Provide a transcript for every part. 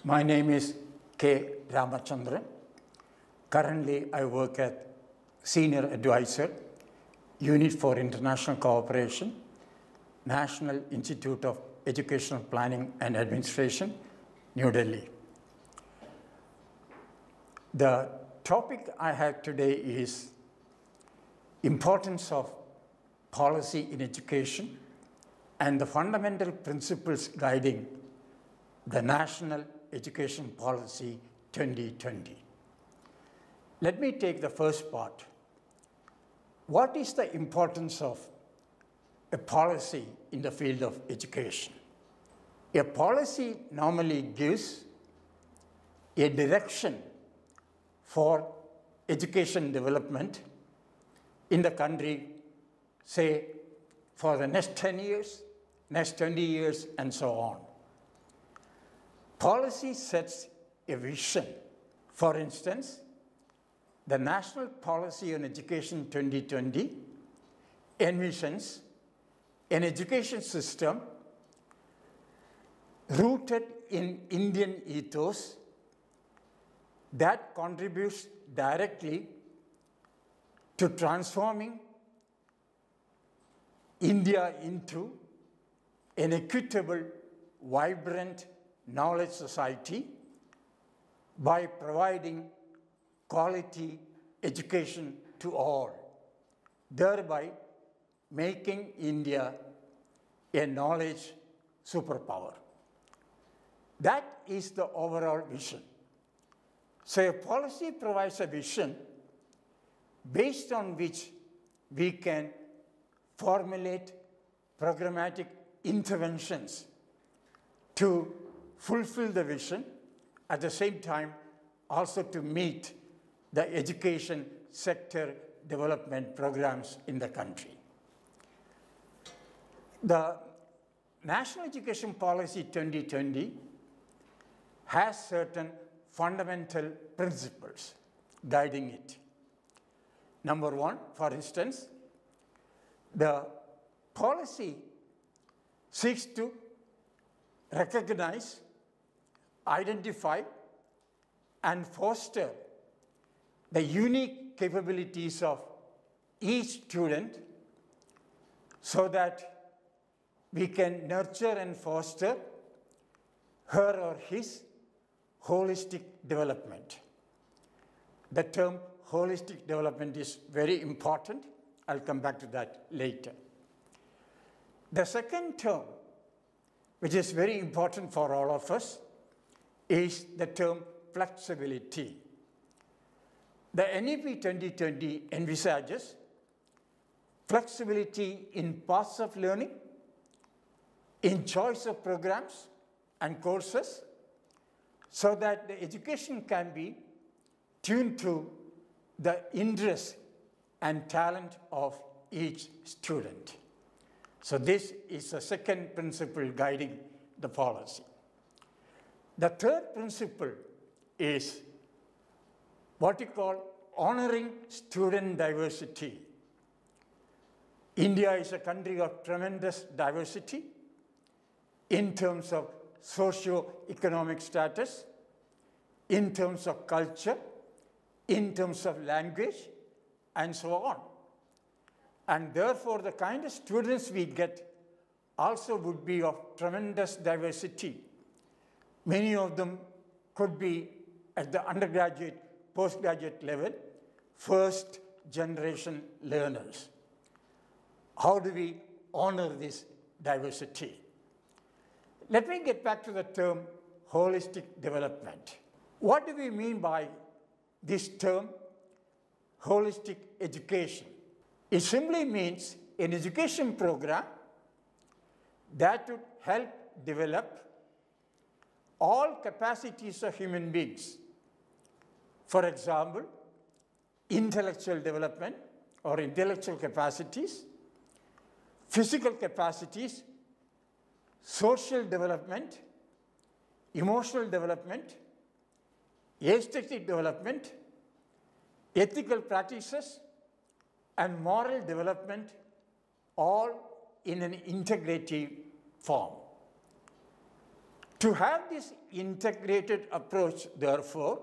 My name is K. Ramachandran. Currently, I work as Senior Advisor, Unit for International Cooperation, National Institute of Educational Planning and Administration, New Delhi. The topic I have today is importance of policy in education and the fundamental principles guiding the National Education Policy 2020. Let me take the first part. What is the importance of a policy in the field of education? A policy normally gives a direction for education development in the country, say, for the next 10 years, next 20 years, and so on. Policy sets a vision. For instance, the National Policy on Education 2020 envisions an education system rooted in Indian ethos that contributes directly to transforming India into an equitable, vibrant knowledge society by providing quality education to all, thereby making India a knowledge superpower. That is the overall vision. So a policy provides a vision based on which we can formulate programmatic interventions to fulfill the vision, at the same time also to meet the education sector development programs in the country. The National Education Policy 2020 has certain fundamental principles guiding it. Number one, for instance, the policy seeks to recognize, identify, and foster the unique capabilities of each student so that we can nurture and foster her or his holistic development. The term holistic development is very important. I'll come back to that later. The second term, which is very important for all of us, is the term flexibility. The NEP 2020 envisages flexibility in paths of learning, in choice of programs and courses, so that the education can be tuned to the interest and talent of each student. So this is the second principle guiding the policy. The third principle is what we call honoring student diversity. India is a country of tremendous diversity in terms of socio-economic status, in terms of culture, in terms of language, and so on. And therefore, the kind of students we get also would be of tremendous diversity. Many of them could be at the undergraduate, postgraduate level, first generation learners. How do we honor this diversity? Let me get back to the term holistic development. What do we mean by this term, holistic education? It simply means an education program that would help develop all capacities of human beings. For example, intellectual development or intellectual capacities, physical capacities, social development, emotional development, aesthetic development, ethical practices, and moral development, all in an integrative form. To have this integrated approach, therefore,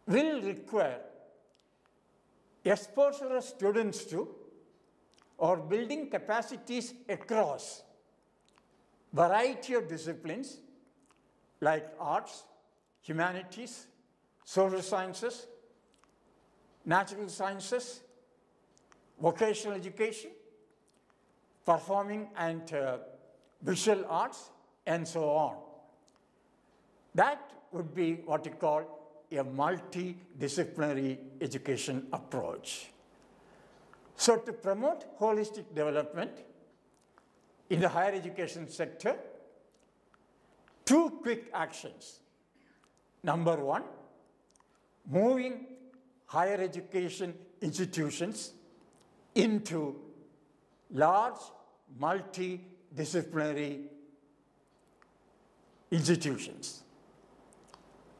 will require exposure of students to or building capacities across variety of disciplines like arts, humanities, social sciences, natural sciences, vocational education, performing and visual arts, and so on. That would be what you call a multidisciplinary education approach. So to promote holistic development in the higher education sector, two quick actions. Number one, moving higher education institutions into large multidisciplinary institutions.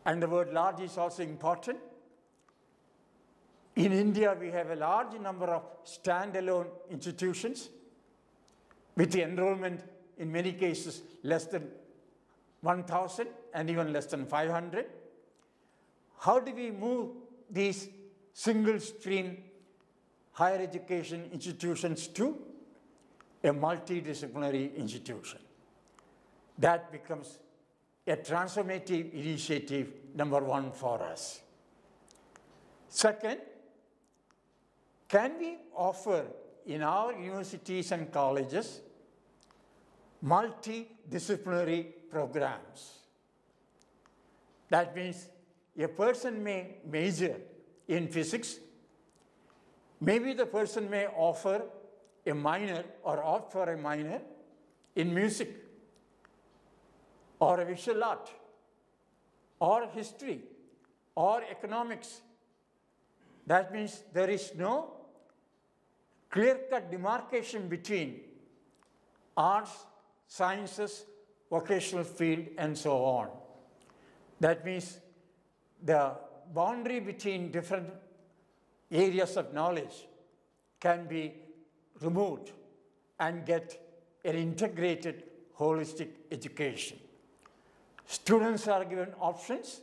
And the word large is also important. In India, we have a large number of standalone institutions with the enrollment, in many cases, less than 1,000 and even less than 500. How do we move these single-stream higher education institutions to a multidisciplinary institution? That becomes a transformative initiative, number one, for us. Second, can we offer in our universities and colleges multidisciplinary programs? That means a person may major in physics. Maybe the person may offer a minor or opt for a minor in music or a visual art or history or economics. That means there is no clear-cut demarcation between arts, sciences, vocational field, and so on. That means the boundary between different areas of knowledge can be removed and get an integrated holistic education. Students are given options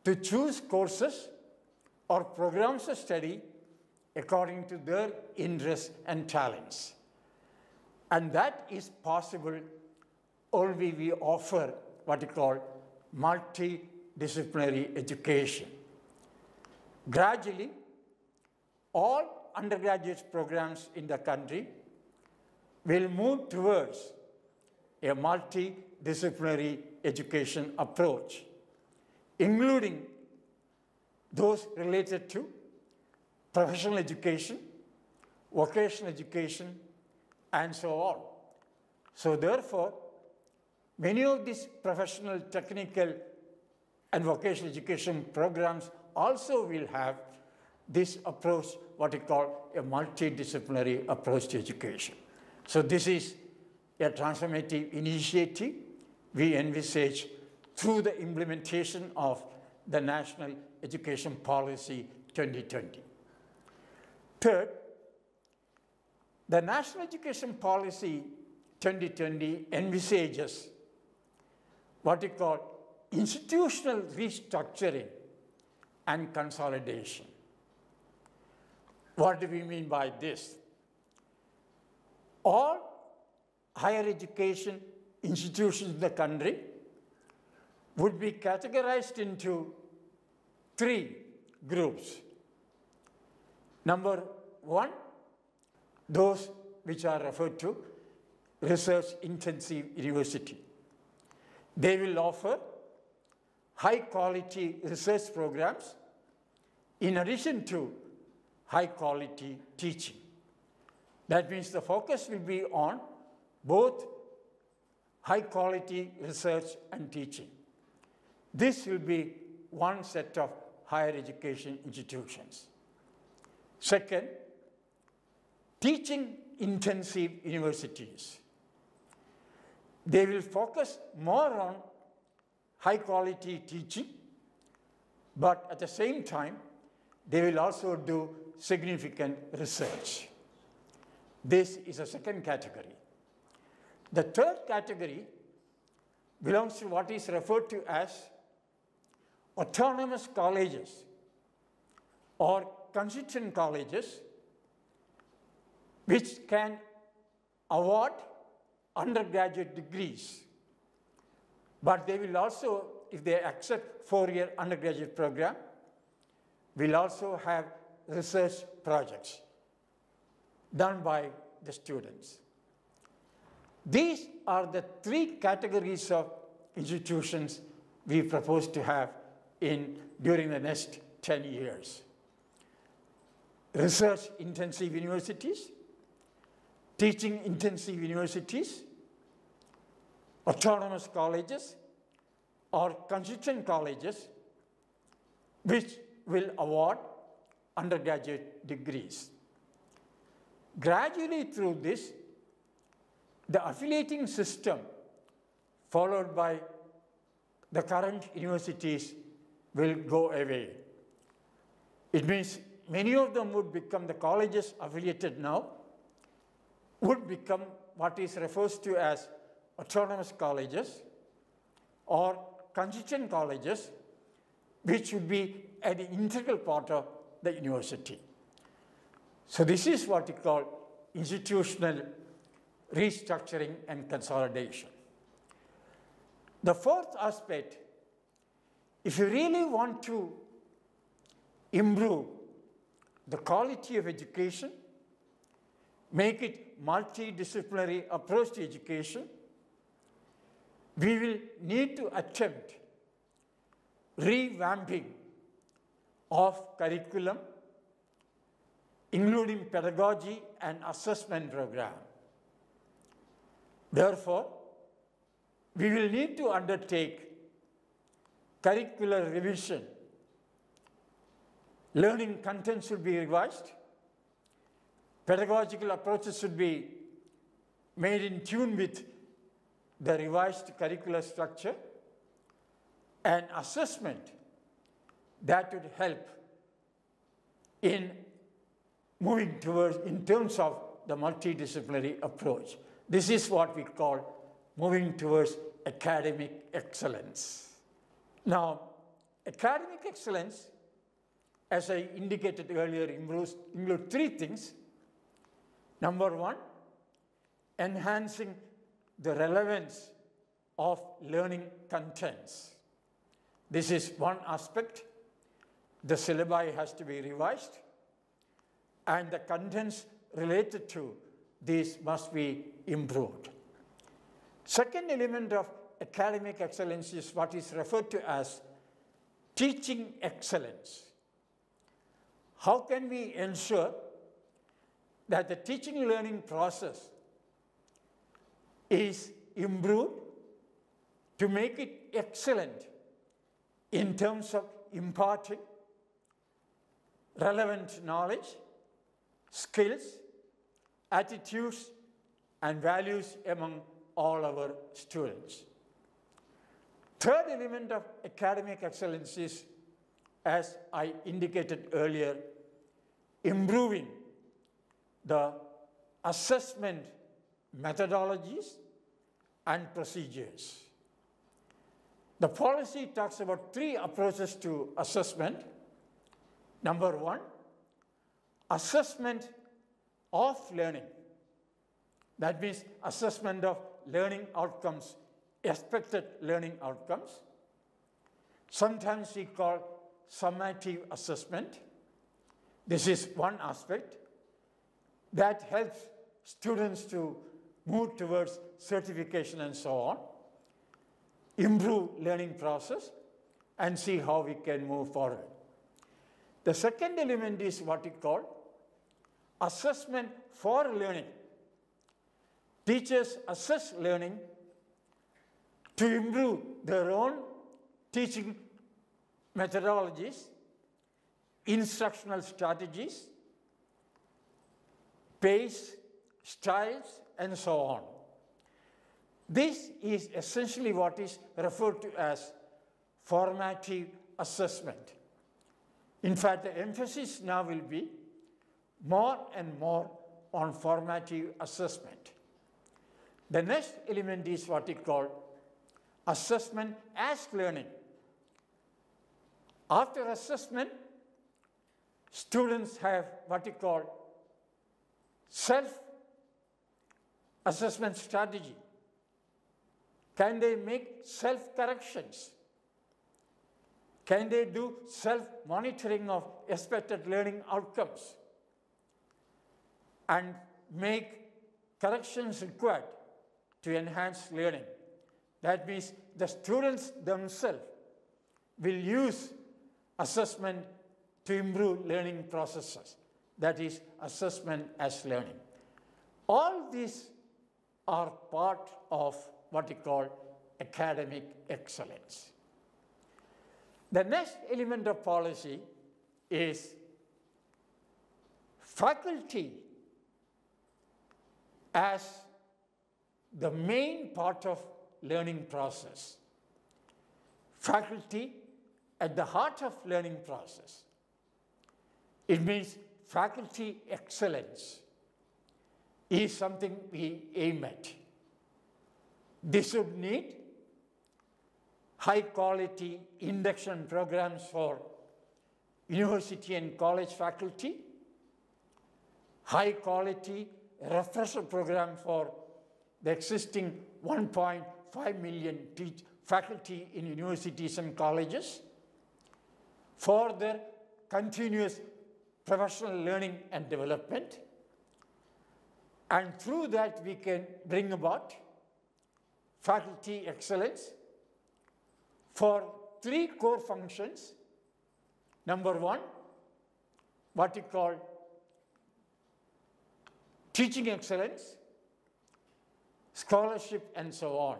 to choose courses or programs of study according to their interests and talents. And that is possible only we offer what we call multidisciplinary education. Gradually, all undergraduate programs in the country will move towards a multidisciplinary education approach, including those related to professional education, vocational education, and so on. So therefore, many of these professional, technical, and vocational education programs also will have this approach, what we call a multidisciplinary approach to education. So this is a transformative initiative we envisage through the implementation of the National Education Policy 2020. Third, the National Education Policy 2020 envisages what we call institutional restructuring and consolidation. What do we mean by this? All higher education institutions in the country would be categorized into three groups. Number one, those which are referred to research-intensive university. They will offer high-quality research programs in addition to high-quality teaching. That means the focus will be on both high-quality research and teaching. This will be one set of higher education institutions. Second, teaching-intensive universities. They will focus more on high-quality teaching, but at the same time, they will also do significant research. This is a second category. The third category belongs to what is referred to as autonomous colleges or constituent colleges, which can award undergraduate degrees. But they will also, if they accept 4-year undergraduate program, will also have research projects done by the students. These are the 3 categories of institutions we propose to have during the next 10 years. Research-intensive universities, teaching-intensive universities, autonomous colleges, or constituent colleges, which will award undergraduate degrees. Gradually through this, the affiliating system followed by the current universities will go away. It means many of them would become, the colleges affiliated now, would become what is referred to as autonomous colleges or constituent colleges, which would be an integral part of the university. So this is what we call institutional restructuring and consolidation. The 4th aspect, if you really want to improve the quality of education, make it multidisciplinary approach to education, we will need to attempt revamping of curriculum, including pedagogy and assessment program. Therefore, we will need to undertake curricular revision. Learning content should be revised. Pedagogical approaches should be made in tune with the revised curricular structure, and assessment that would help in moving towards, in terms of the multidisciplinary approach. This is what we call moving towards academic excellence. Now, academic excellence, as I indicated earlier, include 3 things. Number 1, enhancing the relevance of learning contents. This is one aspect. The syllabi has to be revised, and the contents related to these must be improved. Second element of academic excellence is what is referred to as teaching excellence. How can we ensure that the teaching and learning process is improved to make it excellent in terms of imparting relevant knowledge, skills, attitudes, and values among all our students? Third element of academic excellence is, as I indicated earlier, improving the assessment methodologies and procedures. The policy talks about 3 approaches to assessment. Number 1, assessment of learning. That means assessment of learning outcomes, expected learning outcomes. Sometimes we call summative assessment. This is one aspect that helps students to move towards certification and so on, improve learning process, and see how we can move forward. The second element is what we call assessment for learning. Teachers assess learning to improve their own teaching methodologies, instructional strategies, pace, styles, and so on. This is essentially what is referred to as formative assessment. In fact, the emphasis now will be more and more on formative assessment. The next element is what we call assessment as learning. After assessment, students have what you call self-assessment strategy. Can they make self-corrections? Can they do self-monitoring of expected learning outcomes and make corrections required to enhance learning? That means the students themselves will use assessment to improve learning processes. That is assessment as learning. All these are part of what we call academic excellence. The next element of policy is faculty as the main part of learning process. Faculty at the heart of learning process. It means faculty excellence is something we aim at. This would need high quality induction programs for university and college faculty, high quality refresher program for the existing 1.5 million faculty in universities and colleges, for their continuous professional learning and development. And through that, we can bring about faculty excellence for 3 core functions. Number 1, what we call teaching excellence, scholarship, and so on,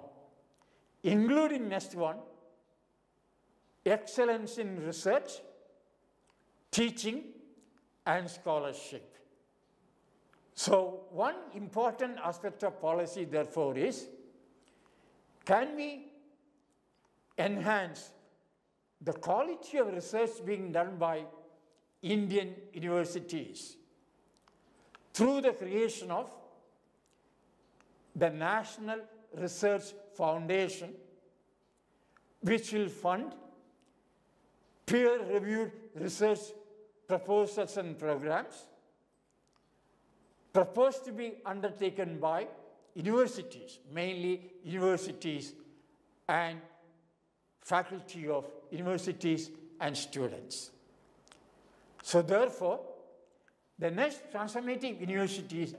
including next one, excellence in research, teaching, and scholarship. So one important aspect of policy, therefore, is can we enhance the quality of research being done by Indian universities through the creation of the National Research Foundation, which will fund peer-reviewed research proposals and programs proposed to be undertaken by universities, mainly universities and faculty of universities and students. So therefore, the next transformative initiative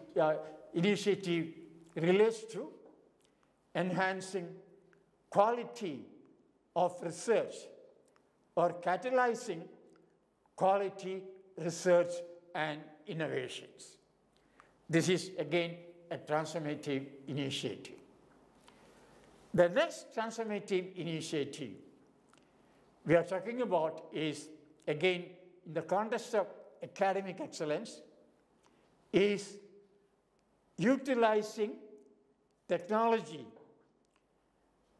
relates to enhancing quality of research or catalyzing quality research and innovations. This is again a transformative initiative. The next transformative initiative we are talking about is, again, in the context of academic excellence, is utilizing technology.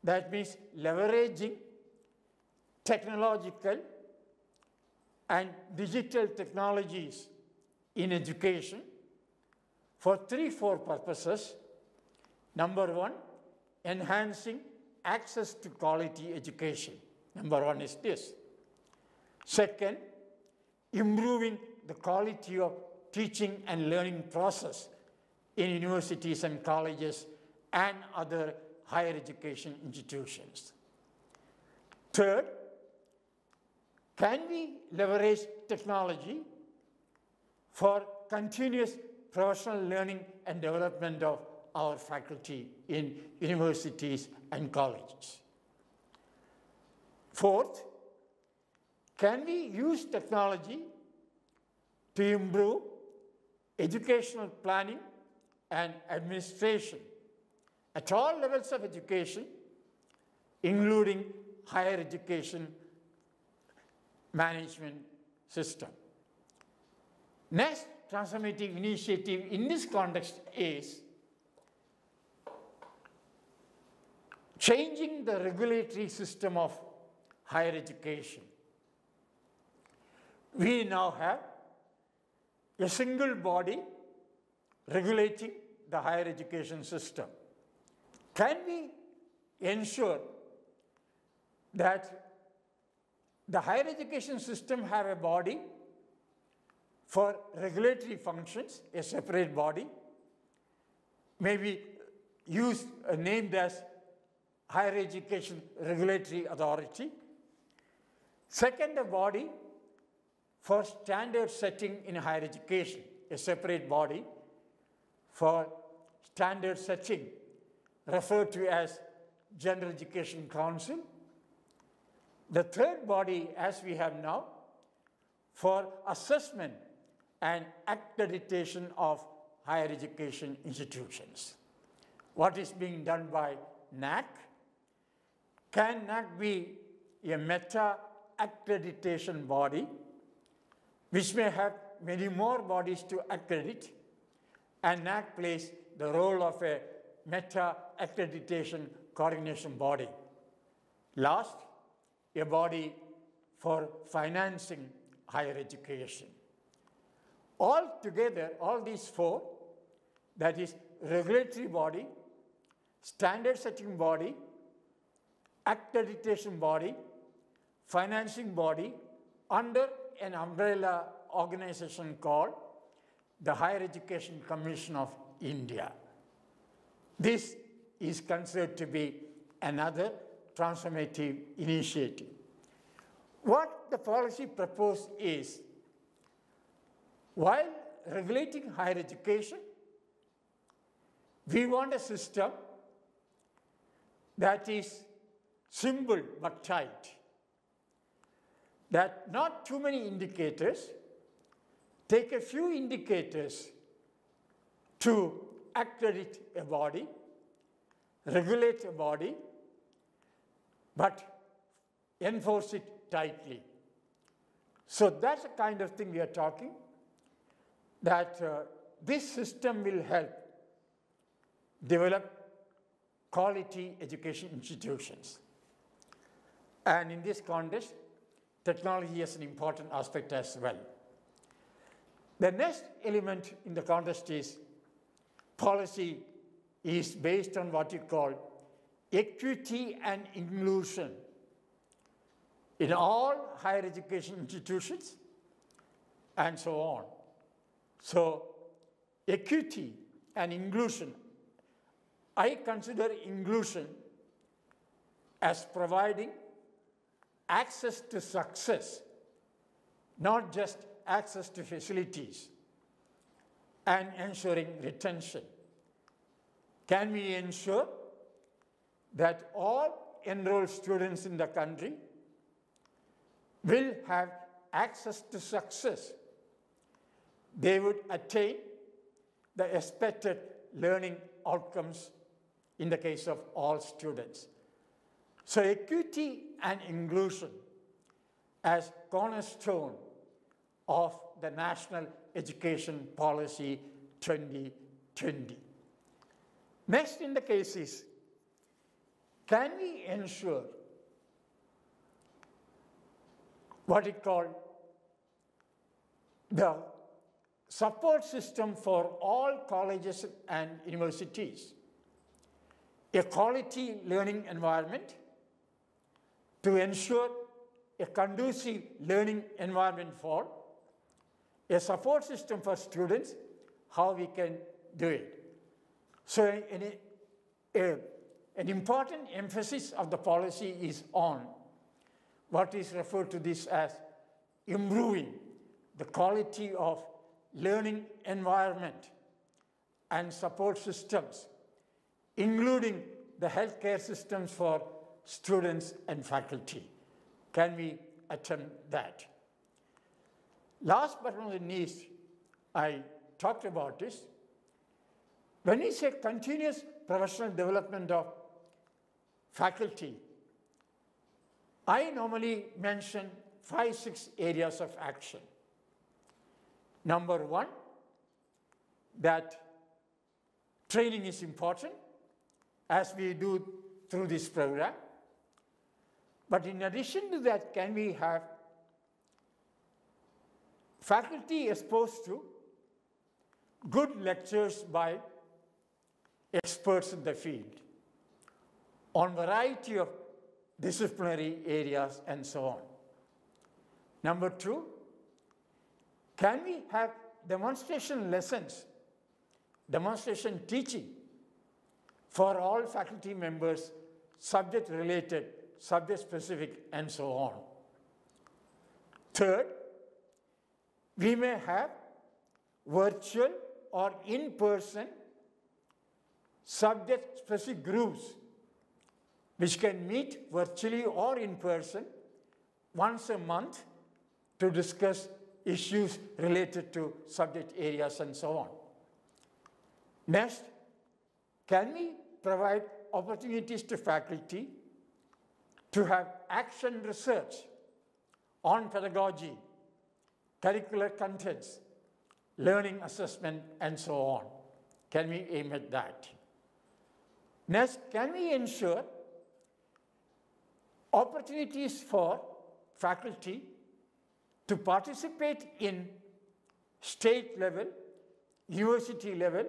That means leveraging technological and digital technologies in education for 3-4 purposes. Number 1, enhancing access to quality education. Number 1 is this. Second, improving the quality of teaching and learning process in universities and colleges and other higher education institutions. Third, can we leverage technology for continuous professional learning and development of our faculty in universities and colleges? Fourth, can we use technology to improve educational planning and administration at all levels of education, including higher education management system? Next transformative initiative in this context is changing the regulatory system of higher education. We now have a single body regulating the higher education system. Can we ensure that the higher education system have a body for regulatory functions, a separate body, maybe named as Higher Education Regulatory Authority. Second, a body for standard setting in higher education, a separate body for standard setting, referred to as General Education Council. The third body, as we have now, for assessment and accreditation of higher education institutions. What is being done by NAAC? Can NAAC be a meta-accreditation body, which may have many more bodies to accredit, and NAAC plays the role of a meta-accreditation coordination body. Last, a body for financing higher education. All together, all these four, that is regulatory body, standard setting body, accreditation body, financing body, under an umbrella organization called the Higher Education Commission of India. This is considered to be another transformative initiative. What the policy proposed is, while regulating higher education, we want a system that is simple but tight, that not too many indicators, take a few indicators to accredit a body, regulate a body, but enforce it tightly. So that's the kind of thing we are talking, that this system will help develop quality education institutions. And in this context, technology is an important aspect as well. The next element in the context is policy is based on what you call equity and inclusion in all higher education institutions and so on. So equity and inclusion, I consider inclusion as providing access to success, not just access to facilities, and ensuring retention. Can we ensure that all enrolled students in the country will have access to success? They would attain the expected learning outcomes in the case of all students. So equity and inclusion as cornerstone of the National Education Policy 2020. Next in the case is, can we ensure what we call the support system for all colleges and universities, a quality learning environment to ensure a conducive learning environment for, a support system for students, how we can do it. So an important emphasis of the policy is on what is referred to this as improving the quality of learning environment and support systems, including the healthcare systems for students and faculty. Can we attempt that? Last but not least, I talked about this. When we say continuous professional development of faculty, I normally mention 5-6 areas of action. Number one, that training is important, as we do through this program. But in addition to that, can we have faculty exposed to good lectures by experts in the field on variety of disciplinary areas, and so on. Number two, can we have demonstration lessons, demonstration teaching for all faculty members, subject related, subject specific, and so on. Third, we may have virtual or in-person subject specific groups which can meet virtually or in person once a month to discuss issues related to subject areas and so on. Next, can we provide opportunities to faculty to have action research on pedagogy, curricular contents, learning assessment, and so on? Can we aim at that? Next, can we ensure opportunities for faculty to participate in state level, university level,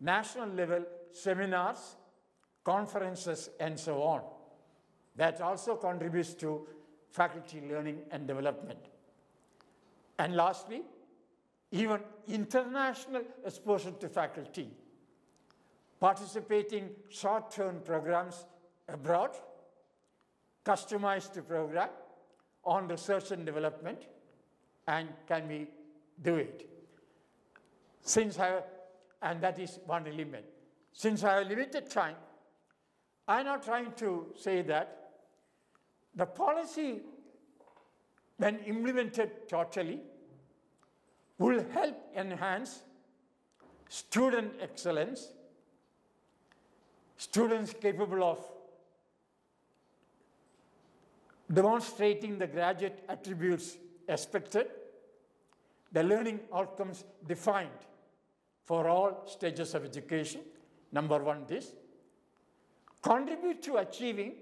national level seminars, conferences, and so on? That also contributes to faculty learning and development. And lastly, even international exposure to faculty, participating short-term programs abroad, customized program on research and development, and can we do it? And that is one element. Since I have limited time, I'm not trying to say that the policy, when implemented totally, will help enhance student excellence, students capable of demonstrating the graduate attributes expected, the learning outcomes defined for all stages of education. Number one, this. Contribute to achieving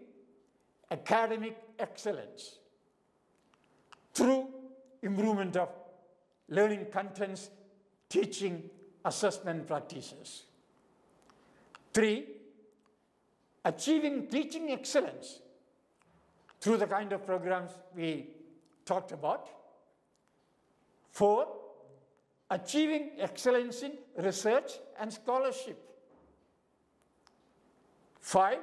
academic excellence through improvement of learning contents, teaching, assessment practices. 3, achieving teaching excellence through the kind of programs we talked about. 4, achieving excellence in research and scholarship. 5,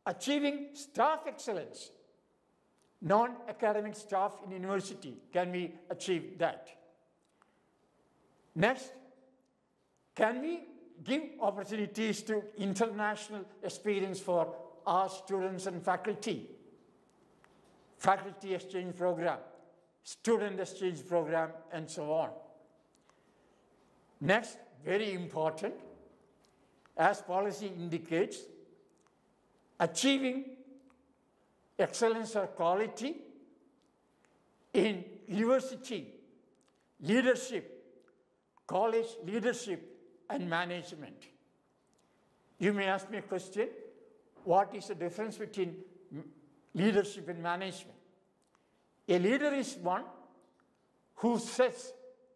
achieving staff excellence, non-academic staff in university. Can we achieve that? Next, can we give opportunities to international experience for our students and faculty? Faculty exchange program, student exchange program, and so on. Next, very important, as policy indicates, achieving excellence or quality in university leadership, college leadership, and management. You may ask me a question, what is the difference between leadership and management? A leader is one who sets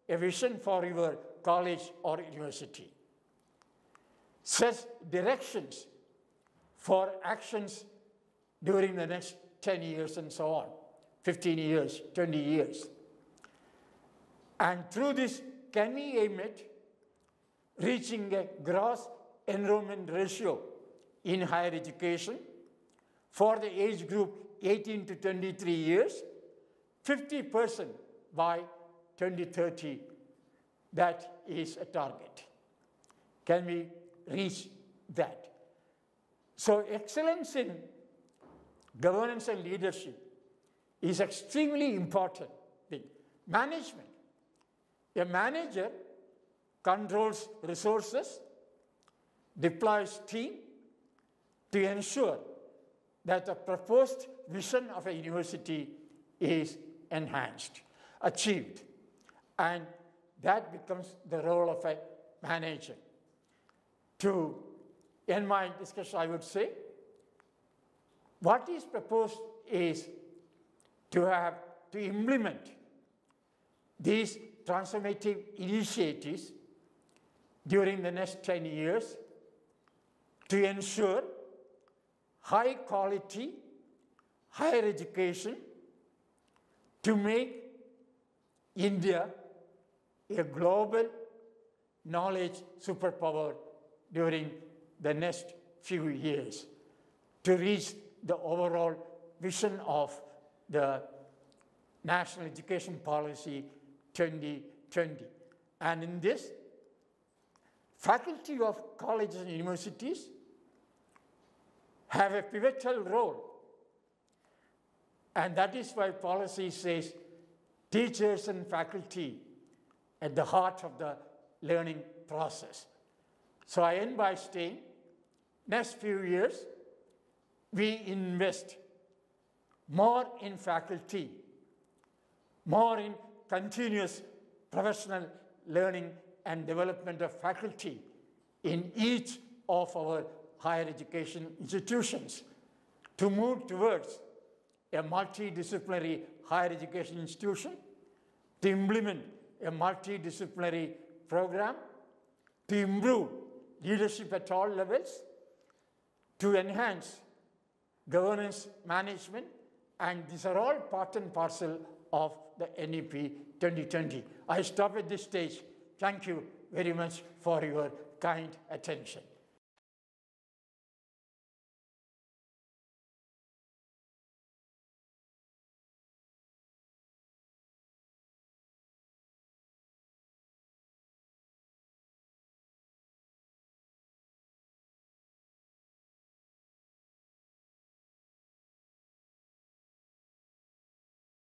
a vision for your college or university, sets directions for actions during the next 10 years and so on, 15 years, 20 years. And through this, can we aim at reaching a gross enrollment ratio in higher education for the age group 18 to 23 years, 50% by 2030? That is a target. Can we reach that? So excellence in governance and leadership is extremely important thing. Management. A manager controls resources, deploys team to ensure that the proposed vision of a university is enhanced, achieved. And that becomes the role of a manager. To end my discussion, I would say, what is proposed is to implement these transformative initiatives during the next 10 years to ensure high quality higher education to make India a global knowledge superpower during the next few years to reach the overall vision of the National Education Policy 2020. And in this, faculty of colleges and universities have a pivotal role. And that is why policy says teachers and faculty at the heart of the learning process. So I end by saying, next few years, we invest more in faculty, more in continuous professional learning and development of faculty in each of our higher education institutions to move towards a multidisciplinary higher education institution, to implement a multidisciplinary program, to improve leadership at all levels, to enhance governance management, and these are all part and parcel of the NEP 2020. I stop at this stage. Thank you very much for your kind attention.